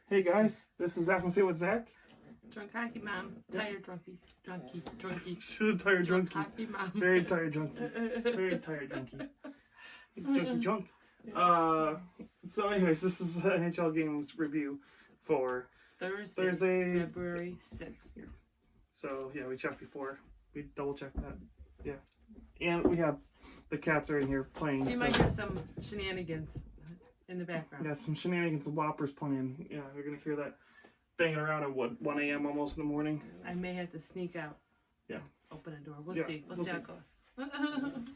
Hey guys, this is Zach from Stay with Zach. Drunk hockey mom. Tired drunkie. Drunkie. Tired Drunk drunkie. hockey mom. Very tired drunkie. Very tired drunkie. Drunk. So anyways, this is the NHL games review for Thursday, February 6th. So yeah, we checked before. We double checked that. Yeah. And we have the cats are in here playing. So you might hear some shenanigans in the background. Yeah, some shenanigans and whoppers playing. Yeah, you're gonna hear that banging around at 1 a.m. almost in the morning. I may have to sneak out. Yeah. Open a door. We'll see. We'll see how it goes.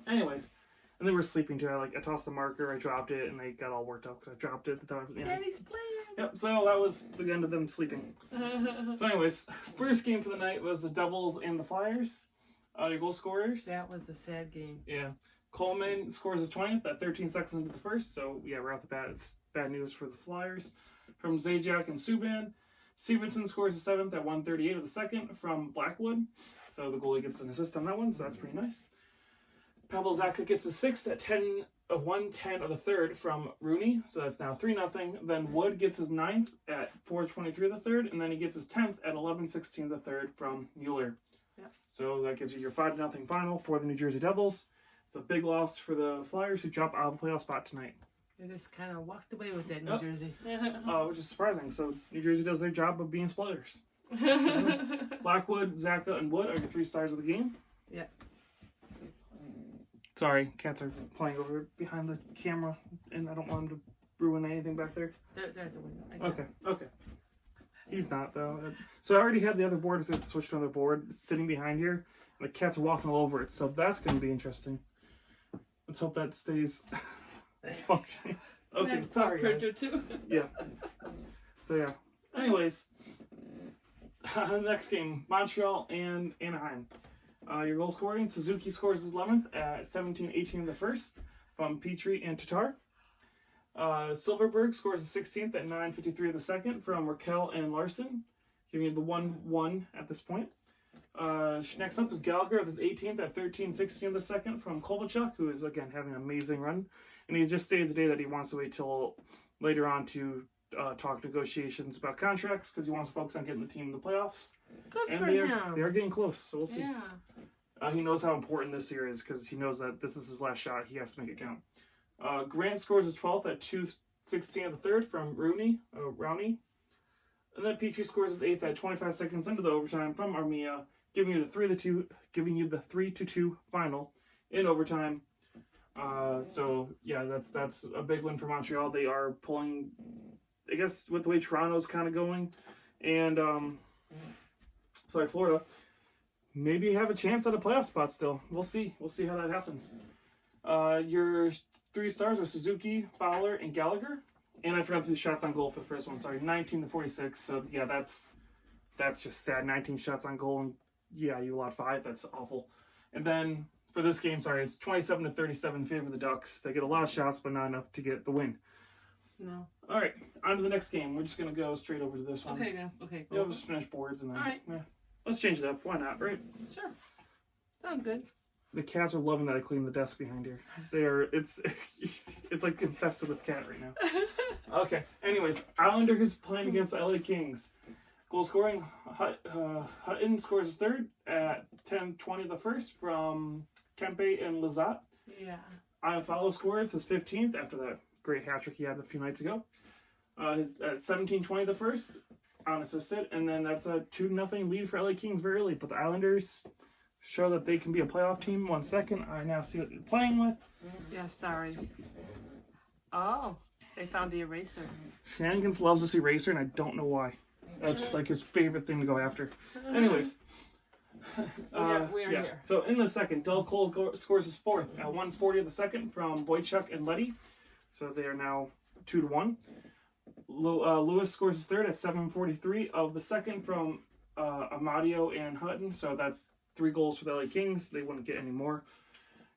Anyways, and they were sleeping too. I tossed the marker, I dropped it, and they got all worked up because I dropped it at the time. Yeah. Daddy's playing. Yep, so that was the end of them sleeping. So anyways, first game for the night was the Devils and the Flyers. Your goal scorers. That was a sad game. Yeah. Coleman scores his 20th at 13 seconds into the first, so yeah, right off the bat, it's bad news for the Flyers. From Zajac and Subban. Stevenson scores the 7th at 1:38 of the second from Blackwood, so the goalie gets an assist on that one, so that's pretty nice. Pavel Zacha gets his 6th at 1:10 of the third from Rooney, so that's now 3-0. Then Wood gets his 9th at 4:23 of the third, and then he gets his 10th at 11:16 of the third from Mueller. Yep. So that gives you your 5-0 final for the New Jersey Devils. It's a big loss for the Flyers, who drop out of the playoff spot tonight. They just kind of walked away with that, New Jersey. Which is surprising. So New Jersey does their job of being spoilers. Blackwood, Zacha, and Wood are your 3 stars of the game. Yeah. Sorry, cats are playing over behind the camera, and I don't want them to ruin anything back there. They're at the window. Okay. He's not, though. So I already had the other board, so I switched to another board sitting behind here. And the cats are walking all over it, so that's going to be interesting. Let's hope that stays functioning. Okay, That's sorry, guys. Too. Yeah. So, yeah. Anyways, the next game, Montreal and Anaheim. Your goal scoring, Suzuki scores his 11th at 17:18 of the first from Petrie and Tatar. Silverberg scores the 16th at 9:53 of the second from Raquel and Larson, giving you the 1-1 at this point. Next up is Gallagher with his 18th at 13:16 of the second from Kovalchuk, who is again having an amazing run. And he just stated today that he wants to wait till later on to talk negotiations about contracts because he wants to focus on getting the team in the playoffs. Good and for him. They are getting close, so we'll see. Yeah. He knows how important this year is because he knows that this is his last shot. He has to make it count. Grant scores his 12th at 2:16 of the third from Rowney. And then Petrie scores his 8th at 25 seconds into the overtime from Armia, giving you the 3-2 final in overtime. So yeah, that's a big win for Montreal. They are pulling, I guess, with the way Toronto's kind of going, and Florida maybe have a chance at a playoff spot still. We'll see how that happens. Your 3 stars are Suzuki, Fowler, and Gallagher. And I forgot to do shots on goal for the first one. Sorry, 19-46. So yeah, that's just sad. 19 shots on goal, and yeah, you allowed 5. That's awful. And then for this game, sorry, it's 27-37 in favor of the Ducks. They get a lot of shots, but not enough to get the win. No. All right, on to the next game. We're just gonna go straight over to this one. Okay, go. Okay, We'll just finish boards and then. All right. Yeah, let's change it up. Why not? Right? Sure. Sounds good. The cats are loving that I cleaned the desk behind here. It's like infested with cat right now. Okay. Anyways, Islanders is playing against the LA Kings. Goal scoring, Hutton scores his 3rd at 10:20 the first from Kempe and Lizotte. Yeah. Iafallo scores his 15th after that great hat trick he had a few nights ago. His at 17:20 the first, unassisted, and then that's a 2-0 lead for LA Kings very early. But the Islanders show that they can be a playoff team. 1 second, I now see what they're playing with. Yeah, sorry. Oh, they found the eraser. Shenanigans loves this eraser, and I don't know why. That's like his favorite thing to go after. Anyways. we are here. So in the second, Del Cole scores his 4th at 1:40 of the second from Boychuk and Leddy. So they are now 2-1. Lewis scores his 3rd at 7:43 of the second from Amadio and Hutton. So that's 3 goals for the LA Kings. They wouldn't get any more.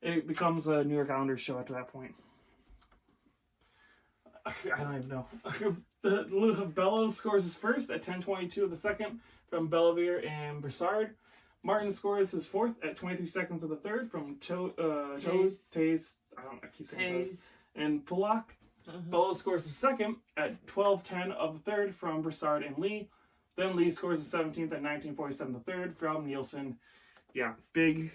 It becomes a New York Islanders show after that point. I don't even know. Bellows scores his 1st at 10:22 of the second from Bellevere and Broussard. Martin scores his 4th at 23 seconds of the third from Taze. I keep saying Taze. And Pulak. Bellows scores the second at 12:10 of the third from Broussard and Lee. Then Lee scores the 17th at 19:47 the third from Nielsen. Yeah, big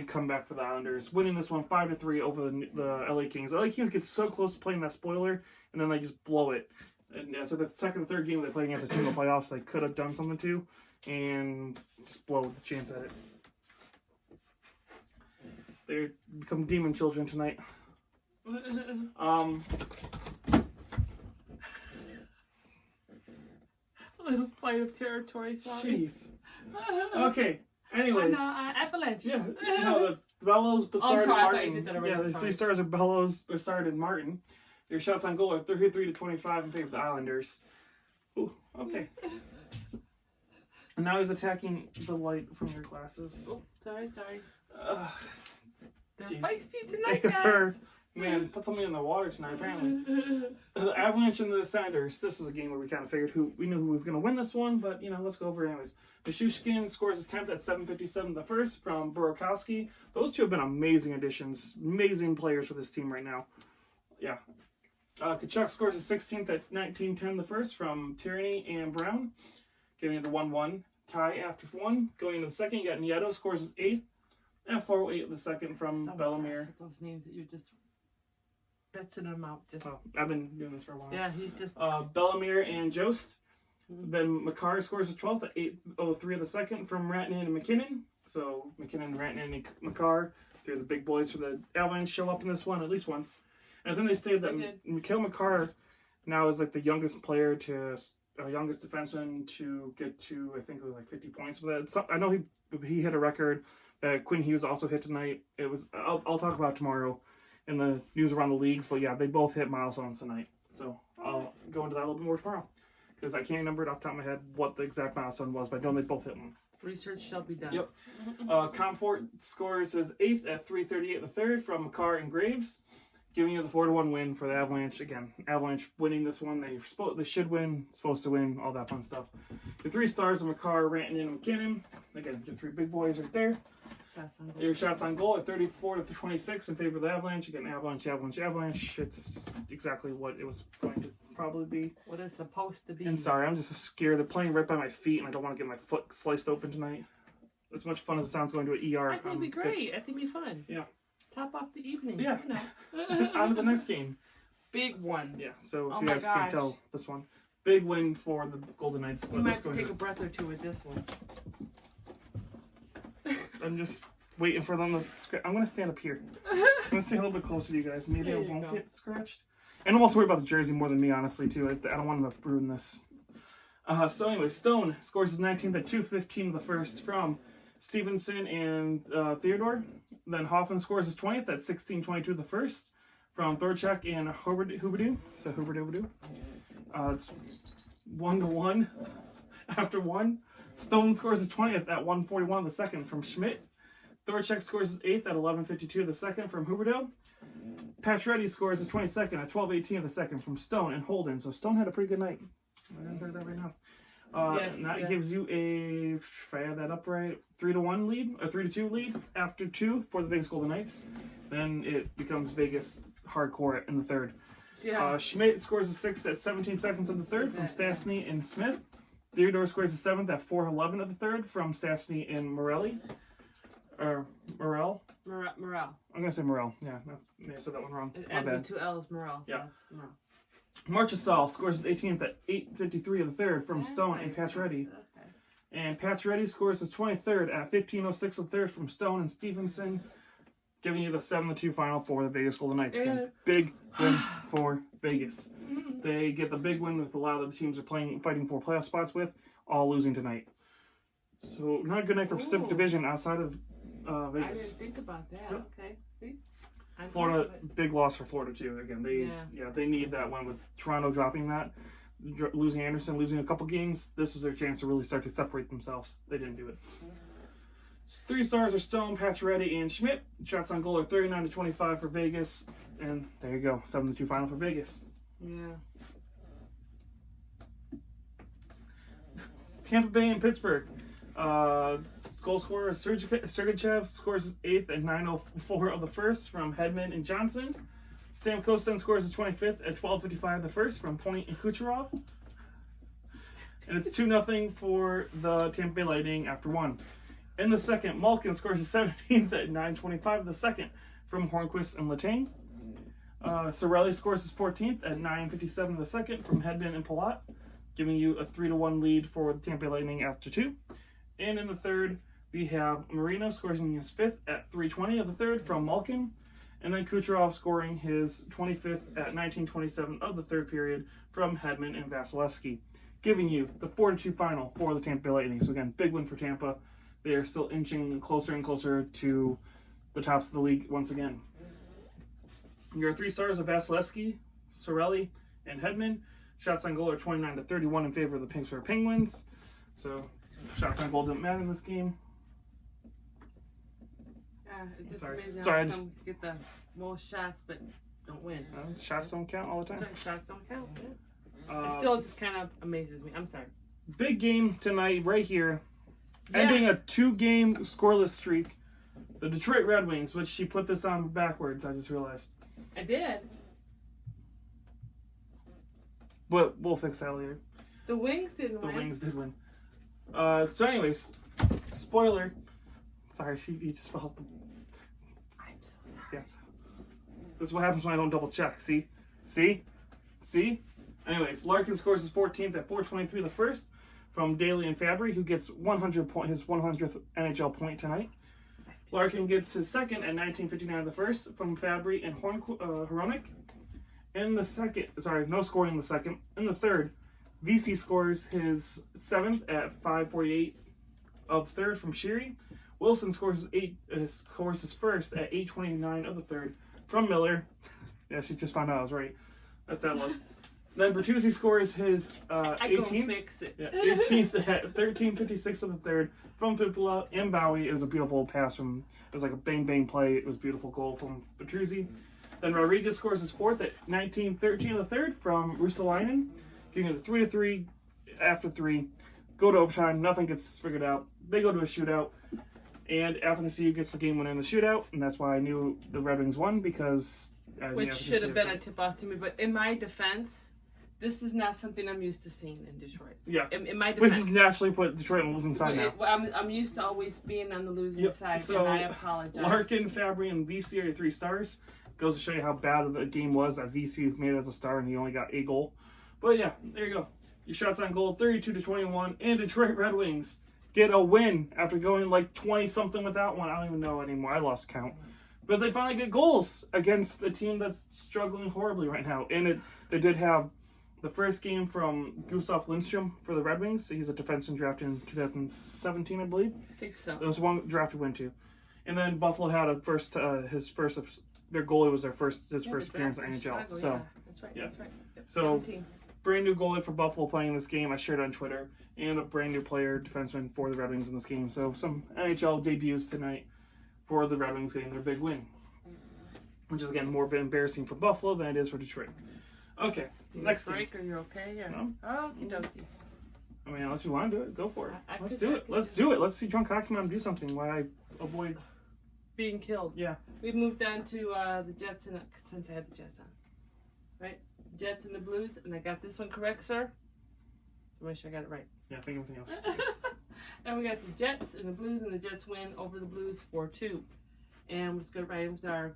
comeback for the Islanders, winning this one 5-3 over the LA Kings. The LA Kings get so close to playing that spoiler, and then they just blow it. And so the second and third game they played against a team in the playoffs they could have done something to, and just blow the chance at it. They become demon children tonight. A little flight of territory, sorry. Jeez. Okay. Anyways. Avalanche. Yeah. The Bellows, Broussard, and Martin. The 3 stars are Bellows, Broussard, and Martin. Their shots on goal are 33-25 in favor of the Islanders. Ooh. Okay. And now he's attacking the light from your glasses. Oh, sorry. They're Jeez. feisty tonight, guys. Man, put something in the water tonight, apparently. The Avalanche and the Senators. This was a game where we kind of figured we knew who was going to win this one, but, let's go over it anyways. Nishushkin scores his 10th at 7:57 the first from Burakovsky. Those two have been amazing additions. Amazing players for this team right now. Yeah. Kachuk scores his 16th at 19:10 the first from Tierney and Brown, giving it the 1-1 tie after one. Going into the second, you got Nieto scores his 8th at 4:08 the second from Bellemare. Those names that you're just betching them out. I've been doing this for a while. Yeah, he's just... Bellemare and Jost. Then McCarr scores his 12th at 8:03 of the second from Rantanen and McKinnon. So McKinnon, Rantanen, and McCarr, they're the big boys for the Avalanche, show up in this one at least once. And then they stated that Mikhail McCarr now is like the youngest player youngest defenseman to get to, I think it was like 50 points. But I know he hit a record that Quinn Hughes also hit tonight. It was I'll talk about tomorrow in the news around the leagues. But yeah, they both hit milestones tonight. So I'll go into that a little bit more tomorrow. Because I can't remember it off the top of my head what the exact milestone was, but I know they both hit one. Research shall be done. Yep. Comfort scores his 8th at 3:38 the third from McCarr and Graves, giving you the 4-1 win for the Avalanche. Again, Avalanche winning this one. They should win, supposed to win, all that fun stuff. The 3 stars are McCarr, Rantanen, and McKinnon. Again, the 3 big boys right there. Your shots on goal at 34-26 in favor of the Avalanche. Again, Avalanche. It's exactly what it was going to probably be. What it's supposed to be. And sorry, I'm just scared. They're playing right by my feet, and I don't want to get my foot sliced open tonight. As much fun as it sounds going to an ER. I think it'd be great. I think it'd be fun. Yeah. Top off the evening. Yeah. On to the next game. Big one. Yeah, so if you guys can't tell this one. Big win for the Golden Knights. You might have to take a breath or two with this one. I'm just waiting for them to scratch. I'm going to stand up here. I'm going to stay a little bit closer to you guys. Maybe I won't get scratched. And I'm also worried about the jersey more than me, honestly, too. I don't want them to ruin this. So anyway, Stone scores his 19th at 2:15 the first from Stevenson and Theodore. Then Hoffman scores his 20th at 16:22 the first from Thorchuk and Huberdeau. So Huberdeau. It's 1-1 after one. Stone scores his 20th at 1:41 the second from Schmidt. Thorchuk scores his 8th at 11:52 the second from Huberdeau. Pacioretty scores his 22nd at 12:18 the second from Stone and Holden. So Stone had a pretty good night. I'm going to tell you that right now. And that gives you if I add that up right, 3-1 lead, a 3-2 lead after 2 for the Vegas Golden Knights. Then it becomes Vegas hardcore in the third. Yeah. Schmidt scores the 6th at 17 seconds of the third from Stastny and Smith. Theodore scores the 7th at 4:11 of the third from Stastny and Morelli. Or Morel. Morel. I'm going to say Morel. Yeah, I said that one wrong. It ends with 2 L's, Morel. So yeah. Morel. Marchessault scores his 18th at 8:53 of the third from Stone and Pacioretty. Okay. And Pacioretty scores his 23rd at 15:06 of the third from Stone and Stevenson, giving you the 7-2 final for the Vegas Golden Knights. Yeah. Big win for Vegas. They get the big win with a lot of the teams are fighting for playoff spots with, all losing tonight. So not a good night for Pacific Division outside of Vegas. I didn't think about that. Yep. Okay. See? Florida, big loss for Florida too. Again, they need that one with Toronto dropping that, losing Anderson, losing a couple games. This was their chance to really start to separate themselves. They didn't do it. 3 stars are Stone, Pacioretty, and Schmidt. Shots on goal are 39-25 for Vegas, and there you go, 7-2 final for Vegas. Yeah. Tampa Bay and Pittsburgh. Goal scorer Sergachev scores his 8th at 9:04 of the first from Hedman and Johnson. Stamkos then scores his 25th at 12:55 the first from Point and Kucherov. And it's 2-0 for the Tampa Bay Lightning after one. In the second, Malkin scores his 17th at 9:25 the second from Hornquist and Letang. Cirelli scores his 14th at 9:57 the second from Hedman and Palat, giving you a 3-1 lead for the Tampa Bay Lightning after two. And in the third, we have Marino scoring his 5th at 3:20 of the third from Malkin. And then Kucherov scoring his 25th at 19:27 of the third period from Hedman and Vasilevsky, giving you the 4-2 final for the Tampa Bay Lightning. So again, big win for Tampa. They are still inching closer and closer to the tops of the league once again. Your 3 stars of Vasilevsky, Cirelli, and Hedman. Shots on goal are 29-31 in favor of the Pittsburgh Penguins. So shots on goal didn't matter in this game. Yeah, it's just Sorry. amazing Sorry, how some get the most shots but don't win. Shots don't count all the time. That's right, shots don't count. Yeah. It still just kind of amazes me. I'm sorry. Big game tonight, right here. Yeah. Ending a 2-game scoreless streak. The Detroit Red Wings, which she put this on backwards, I just realized. I did. But we'll fix that later. The Wings didn't win. The Wings did win. So anyways, spoiler. Sorry, he just fell off the... I'm so sorry. Yeah. This is what happens when I don't double check. See? Anyways, Larkin scores his 14th at 4:23 the first from Daly and Fabry, who gets his 100th NHL point tonight. Larkin gets his second at 19:59 the first from Fabry and Hronek. In the second, no scoring in the second. In the third, VC scores his 7th at 5:48 of third from Sheary. Wilson scores his first at 8:29 of the third from Miller. Yeah, she just found out I was right. That's that look. Then Bertuzzi scores his 18th at 13:56 of the third from Pipula and Bowie. It was a beautiful pass from. It was like a bang play. It was a beautiful goal from Bertuzzi. Then Rodriguez scores his 4th at 19:13 of the third from Russalainen, giving it the 3-3 after 3. Go to overtime. Nothing gets figured out. They go to a shootout. And Athanasiou gets the game winner in the shootout, and that's why I knew the Red Wings won, because... Which should have been a tip-off to me, but in my defense, this is not something I'm used to seeing in Detroit. Yeah. In my defense. Which has naturally put Detroit on the losing side now. I'm used to always being on the losing side, so and I apologize. Larkin, Fabry, and VC are your 3 stars. Goes to show you how bad the game was that VC made it as a star, and he only got a goal. But yeah, there you go. Your shots on goal, 32-21, and Detroit Red Wings get a win after going like 20-something without one. I don't even know anymore. I lost count. But they finally get goals against a team that's struggling horribly right now. And they did have the first game from Gustav Lindstrom for the Red Wings. He's a defenseman drafted in 2017, I believe. I think so. There was one draft we went to. And then Buffalo had their goalie was his first appearance in NHL. Chicago, So yeah. That's right. That's right. Yep. So 17. brand new goalie for Buffalo playing this game. I shared it on Twitter. And a brand new player, defenseman for the Red Wings in this game. So some NHL debuts tonight for the Red Wings getting their big win. Which is, again, more embarrassing for Buffalo than it is for Detroit. Okay, next break, game. are you okay? Or... No. Oh, you don't. I mean, unless you want to do it, go for it. Let's do do it. Let's see drunk hockey mom do something while I avoid being killed. Yeah. We moved on to the Jets since I had the Jets on. Right? Jets and the Blues, and I got this one correct, sir? So make sure I got it right. Yeah, think of everything else. And we got the Jets and the Blues, and the Jets win over the Blues 4-2. And let's go right with our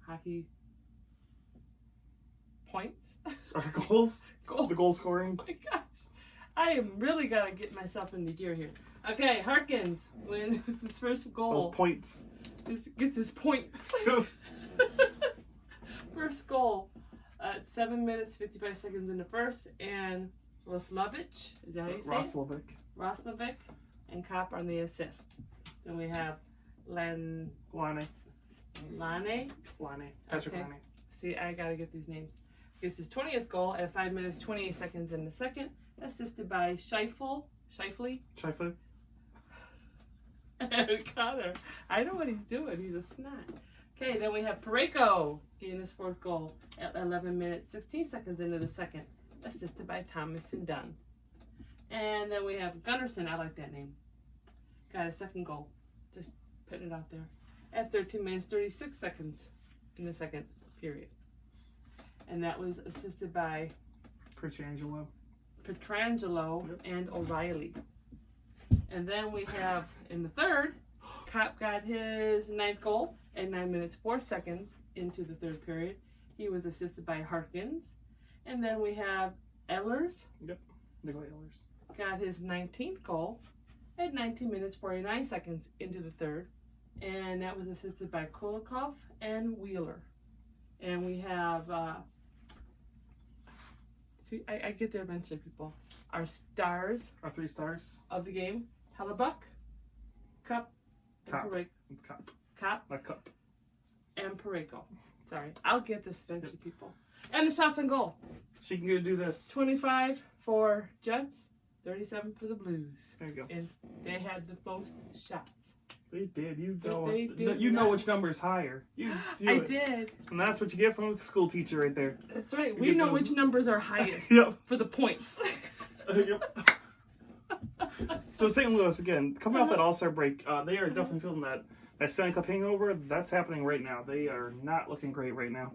hockey points. Our goals? Goal. The goal scoring? Oh my gosh. I am really got to get myself into gear here. Okay, Harkins wins his first goal. Those points. Gets his points. First goal at 7 minutes, 55 seconds in the first. And Roslovic, is that how you say it? Roslovic and Kopp on the assist. Then we have Lane. Patrick Lane. See, I gotta get these names. Gets his 20th goal at 5 minutes, 28 seconds in the second. Assisted by Scheifele. Connor. I know what he's doing. He's a snot. Okay, then we have Parayko getting his 4th goal at 11 minutes, 16 seconds into the second. Assisted by Thomas and Dunn. And then we have Gunnarsson. I like that name. Got his 2nd goal. Just putting it out there. At 13 minutes, 36 seconds in the second period. and that was assisted by Petrangelo. Petrangelo and O'Reilly. And then we have in the third, Kopp got his 9th goal at 9 minutes 4 seconds into the third period. He was assisted by Harkins. And then we have Ehlers. Yep, Nikolai Ehlers. Got his 19th goal at 19 minutes 49 seconds into the third. And that was assisted by Kulikov and Wheeler. And we have, I get there eventually, people. Our stars. Our 3 stars. Of the game. Hellebuck, Kopp, and Parayko. It's Kopp. Kopp. Not Cup. And Parayko. Sorry. I'll get this eventually, people. And the shots on goal. She can go do this. 25 for Jets, 37 for the Blues. There you go. And they had the most shots. They did. You know. They did You know not. which number is higher. You do I it. did. And that's what you get from the school teacher right there. That's right. You We get know those- which numbers are highest Yep. for the points. Yep. So St. Louis again, coming off that All-Star break, they are definitely feeling that Stanley Cup hangover. That's happening right now. They are not looking great right now.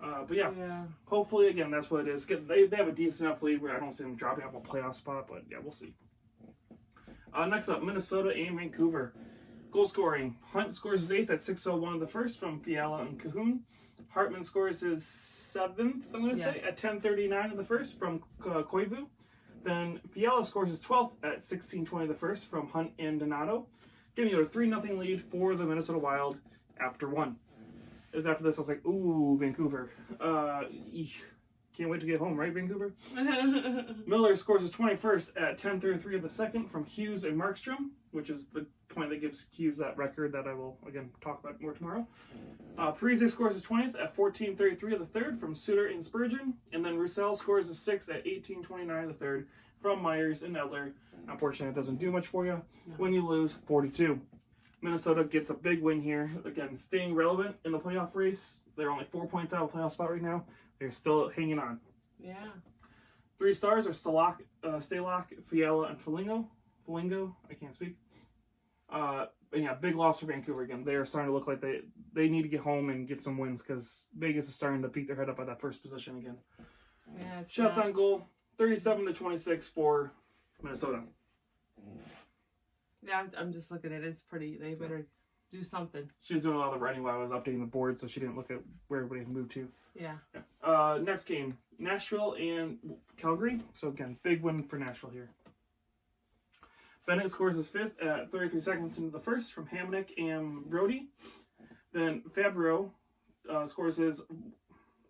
But yeah, hopefully again that's what it is. They have a decent enough lead where I don't see them dropping out of a playoff spot, but yeah, we'll see. Next up, Minnesota and Vancouver. Goal scoring: Hunt scores his 8th at 6:01 of the first from Fiala and Cahoon. Hartman scores his 7th, I'm going to say, at 10:39 of the first from Koivu. Then Fiala scores his 12th at 16:20 of the first from Hunt and Donato, giving you a 3-0 lead for the Minnesota Wild after 1. As after this, I was like, ooh, Vancouver. Eek. Can't wait to get home, right, Vancouver? Miller scores his 21st at 10:33 of the second from Hughes and Markstrom, which is the point that gives Hughes that record that I will, again, talk about more tomorrow. Parise scores his 20th at 14:33 of the third from Suter and Spurgeon. And then Roussel scores his 6th at 18:29 of the third from Myers and Edler. Unfortunately, it doesn't do much for you when you lose 4-2. Minnesota gets a big win here. Again, staying relevant in the playoff race. They're only 4 points out of the playoff spot right now. They're still hanging on. Yeah. 3 stars are Stalock, Fiala, and Foligno. I can't speak. And yeah, big loss for Vancouver again. They are starting to look like they need to get home and get some wins because Vegas is starting to peek their head up at that first position again. Yeah, Shots on goal, 37-26 for Minnesota. Yeah, I'm just looking at it. It's pretty. They better do something. She was doing a lot of the writing while I was updating the board, so she didn't look at where everybody had moved to. Yeah. Next game, Nashville and Calgary. So again, big win for Nashville here. Bennett scores his 5th at 33 seconds into the first from Hamnick and Brody. Then Fabro scores his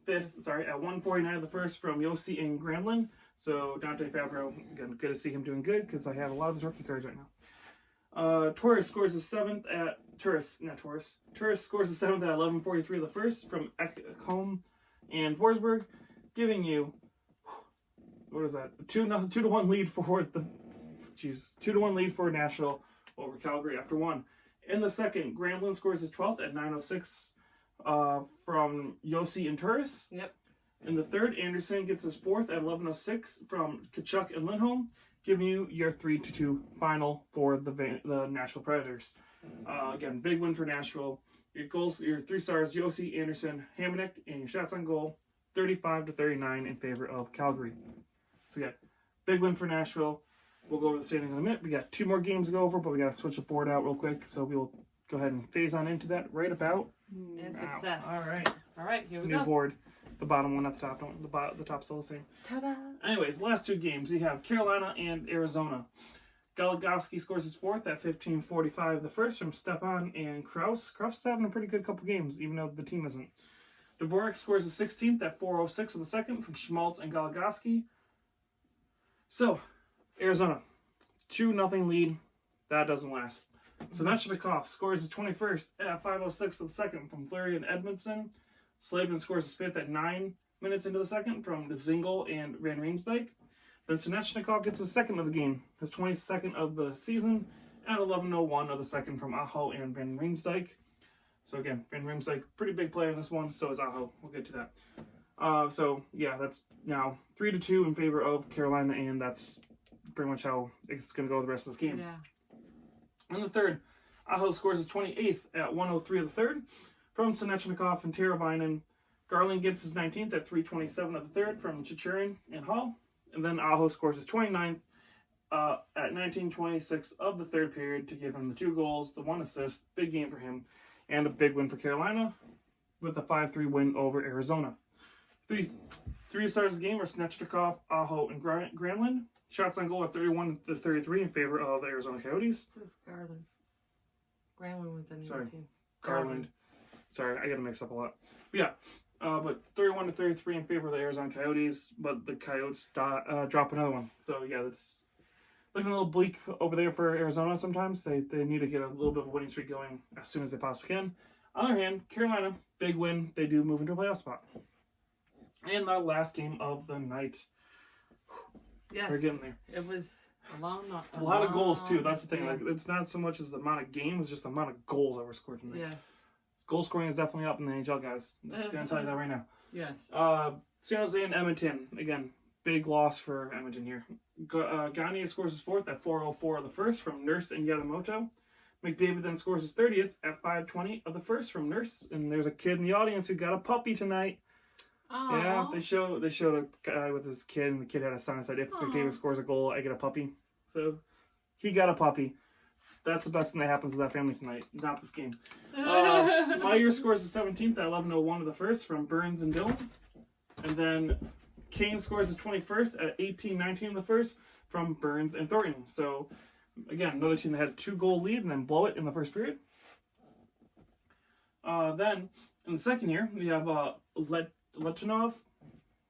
5th, at 1:49 of the first from Yossi and Granlund. So Dante Fabro, again, good to see him doing good because I have a lot of his rookie cards right now. Torres scores his 7th at Turris scores his 7th at 11:43 of the first from Ekholm and Forsberg, giving you what is that? 2-1 lead for the 2-1 lead for Nashville over Calgary after 1. In the second, Granlund scores his 12th at 9:06 from Yossi and Turris. Yep. In the third, Anderson gets his 4th at 11:06 from Tkachuk and Lindholm, giving you your 3-2 final for the Nashville Predators. Again, big win for Nashville. Your goals, your 3 stars, Yossi, Anderson, Hamonic, and your shots on goal, 35-39 in favor of Calgary. So yeah, big win for Nashville. We'll go over the standings in a minute. We got 2 more games to go over, but we got to switch the board out real quick. So we'll go ahead and phase on into that right about And now. success. All right. All right, here we New go. board. The bottom one, not the top one. The top's still the same. Ta-da! Anyways, last 2 games. We have Carolina and Arizona. Goligoski scores his 4th at 15:45 the first from Stepan and Kraus. Kraus is having a pretty good couple games, even though the team isn't. Dvorak scores his 16th at 4:06 of the second from Schmaltz and Goligoski. So, Arizona, 2-0 lead. That doesn't last. Svechnikov scores his 21st at 5:06 of the second from Fleury and Edmondson. Slavin scores his 5th at 9 minutes into the second from Dzingel and Van Riemsdyk. Then Svechnikov gets his 2nd of the game, his 22nd of the season, at 11:01 of the second from Aho and Van Riemsdyk. So again, Van Riemsdyk, pretty big player in this one, so is Aho. We'll get to that. So yeah, that's now 3-2 in favor of Carolina, and that's pretty much how it's going to go the rest of this game. Yeah. In the third, Aho scores his 28th at 1:03 of the third from Svechnikov and Teravainen Garland gets his 19th at 3:27 of the third from Chichurin and Hall. And then Aho scores his 29th at 19:26 of the third period to give him the 2 goals, the 1 assist. Big game for him. And a big win for Carolina with a 5-3 win over Arizona. Three stars of the game are Snechnikov, Aho, and Granlund. Shots on goal are 31-33 in favor of the Arizona Coyotes. This is Garland. Granlund was on Sorry. the team. Garland. Sorry, I got to mix up a lot. But yeah, but 31-33 in favor of the Arizona Coyotes, but the Coyotes drop another one. So yeah, it's looking a little bleak over there for Arizona sometimes. They need to get a little bit of a winning streak going as soon as they possibly can. On the other hand, Carolina, big win. They do move into a playoff spot. And the last game of the night. Yes. We're getting there. It was a long night. A lot of goals too. That's the thing. Like, it's not so much as the amount of games, it's just the amount of goals that were scored tonight. Yes. Goal scoring is definitely up in the NHL, guys. I'm just gonna tell you that right now. Yes. San Jose and Edmonton, again, big loss for Edmonton here. Gagne scores his 4th at 4:04 of the first from Nurse and Yamamoto. McDavid then scores his 30th at 5:20 of the first from Nurse. And there's a kid in the audience who got a puppy tonight. Aww. Yeah, they showed a guy with his kid, and the kid had a sign that said, "If McDavid scores a goal, I get a puppy." So he got a puppy. That's the best thing that happens to that family tonight, not this game. Meyer scores the 17th at 11:01 of the first from Burns and Dillon. And then Kane scores his 21st at 18:19 of the first from Burns and Thornton. So, again, another team that had a 2-goal lead and then blow it in the first period. Then, in the second year, we have Lechinov.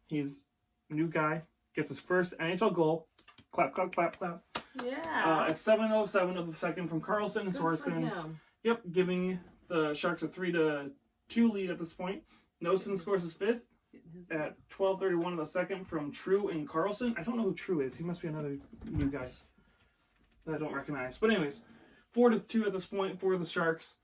He's a new guy. Gets his first NHL goal. Clap, clap, clap, clap. Yeah. At 7:07 of the second from Carlson and Good for Sorensen. him. Yep, giving the Sharks a 3-2 lead at this point. Nosen scores his 5th at 12:31 of the second from True and Carlson. I don't know who True is. He must be another new guy that I don't recognize. But anyways, 4-2 at this point for the Sharks.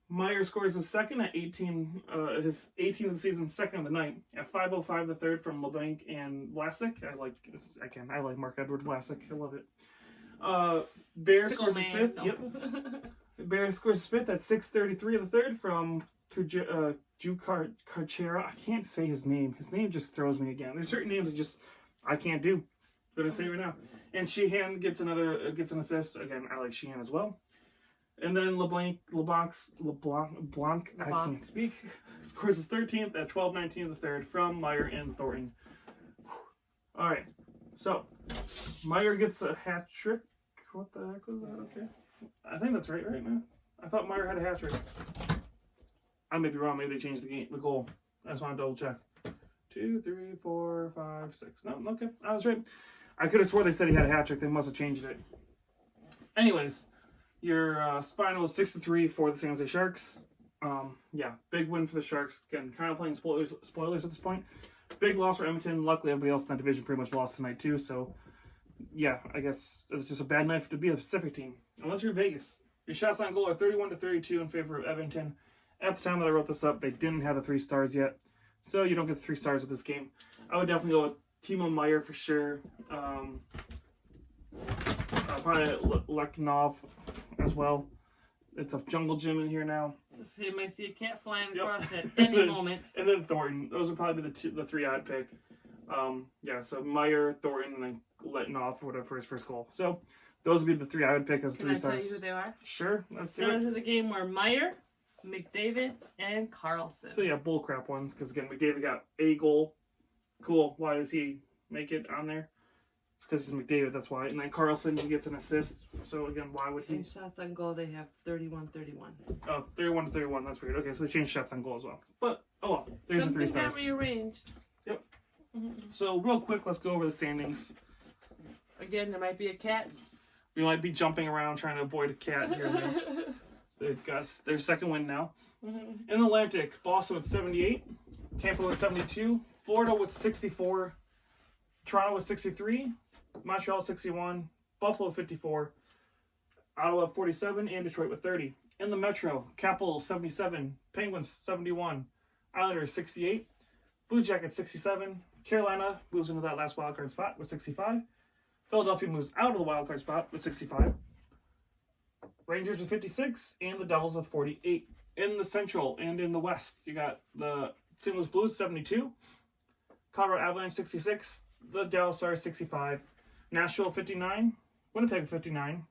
Meyer scores his second at 18, his 18th of the season, second of the night at 5:05 the third from LeBlanc and Vlasic. I like Marc-Edouard Vlasic. I love it. Bear scores his 5th. No. Yep. Bear scores his 5th at 6:33 of the third from Carchera. I can't say his name. His name just throws me again. There's certain names I can't do. I'm gonna say it right now. And Sheehan gets an assist. Again, I like Sheehan as well. And then LeBlanc, I can't speak, scores his 13th at 12:19 of the third from Meyer and Thornton. All right, so Meyer gets a hat trick. What the heck was that? Okay, I think that's right now. I thought Meyer had a hat trick. I may be wrong. Maybe they changed the goal. I just want to double check. 2, 3, 4, 5, 6. No, okay, I was right. I could have swore they said he had a hat trick. They must have changed it. Anyways, your final is 6-3 for the San Jose Sharks. Yeah, big win for the Sharks. Again, kind of playing spoilers at this point. Big loss for Edmonton. Luckily, everybody else in that division pretty much lost tonight too. So, yeah, I guess it was just a bad night to be a Pacific team. Unless you're Vegas. Your shots on goal are 31-32 in favor of Edmonton. At the time that I wrote this up, they didn't have the 3 stars yet. So you don't get the 3 stars with this game. I would definitely go with Timo Meyer for sure. Probably Lechinov as well. It's a jungle gym in here now. So you might see a cat flying across at any moment. And then Thornton. Those would probably be the 3 I'd pick. Yeah, so Meyer, Thornton, and then Lechinov or whatever for his first goal. So those would be the 3 I would pick as 3 stars. Can I tell you who they are? Sure, let's do Stars it. of the game were Meyer, McDavid, and Carlson. So yeah, bullcrap ones, because again, McDavid got a goal. Cool. Why does he make it on there? It's because he's McDavid, that's why. And then Carlson, he gets an assist. So again, why would he? And shots on goal, they have 31-31. Oh, 31-31, that's weird. Okay, so they changed shots on goal as well. But, oh well, there's the 3 Something stars. got rearranged. Yep. So real quick, let's go over the standings. Again, there might be a cat. We might be jumping around trying to avoid a cat here and there. They've got their second win now. In the Atlantic, Boston with 78, Tampa with 72, Florida with 64, Toronto with 63, Montreal 61, Buffalo 54, Ottawa 47, and Detroit with 30. In the Metro, Capitals 77, Penguins 71, Islanders 68, Blue Jackets 67, Carolina moves into that last wildcard spot with 65, Philadelphia moves out of the wildcard spot with 65, Rangers with 56, and the Devils with 48. In the Central and in the West, you got the St. Louis Blues 72, Colorado Avalanche 66, the Dallas Stars 65, Nashville 59, Winnipeg 59,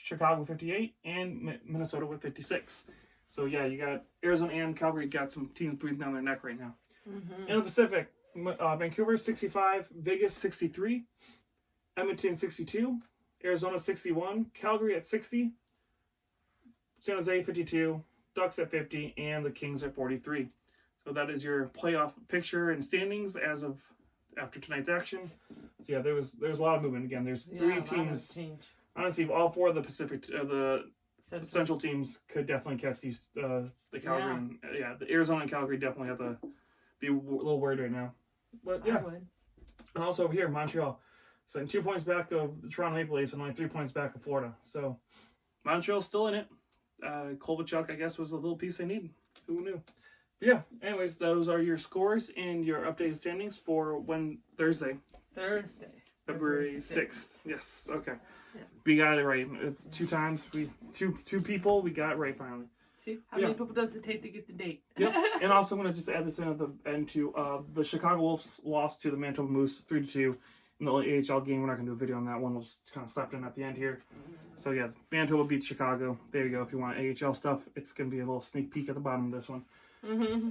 Chicago 58, and Minnesota with 56. So yeah, you got Arizona and Calgary got some teams breathing down their neck right now. In the Pacific, Vancouver 65, Vegas 63, Edmonton 62, Arizona 61, Calgary at 60, San Jose 52, Ducks at 50, and the Kings at 43. So that is your playoff picture and standings as of after tonight's action. So yeah, there's a lot of movement. Again, there's three teams. Honestly, all four of the Pacific, the Central teams could definitely catch these. The Calgary, and, the Arizona and Calgary definitely have to be a little worried right now. But yeah, and also over here, Montreal, sitting 2 points back of the Toronto Maple Leafs and only 3 points back of Florida. So Montreal's still in it. Kovalchuk, I guess, was a little piece they needed. Who knew? But yeah. Anyways, those are your scores and your updated standings for Thursday, February 6th. Yes. Okay. Yeah. We got it right. It's 2 times. Two people. We got it right finally. See how many people does it take to get the date? Yep. And also, I'm gonna just add this in at the end too. The Chicago Wolves lost to the Manitoba Moose 3-2 in the AHL game. We're not gonna do a video on that one. We'll just kind of slap it in at the end here. So yeah, Manitoba beats Chicago. There you go. If you want AHL stuff, it's gonna be a little sneak peek at the bottom of this one.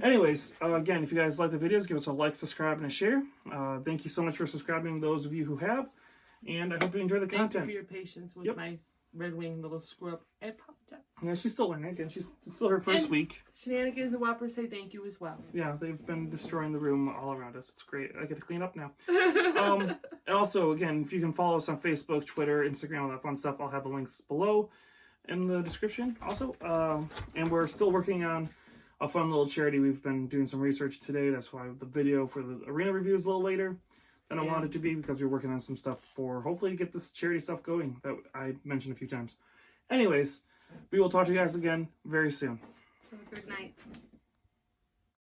Anyways, again, if you guys like the videos, give us a like, subscribe, and a share. Thank you so much for subscribing, those of you who have. And I hope you enjoy the content. Thank you for your patience with my Red Wing little screw up. I apologize. Yeah, she's still learning. Again, she's still her first week. Shenanigans and Whoppers say thank you as well. Yeah, they've been destroying the room all around us. It's great. I get to clean up now. And also, again, if you can follow us on Facebook, Twitter, Instagram, all that fun stuff, I'll have the links below in the description also. And we're still working on a fun little charity. We've been doing some research today. That's why the video for the arena review is a little later than I wanted it to be, because we're working on some stuff for hopefully get this charity stuff going that I mentioned a few times. Anyways, we will talk to you guys again very soon. Have a good night.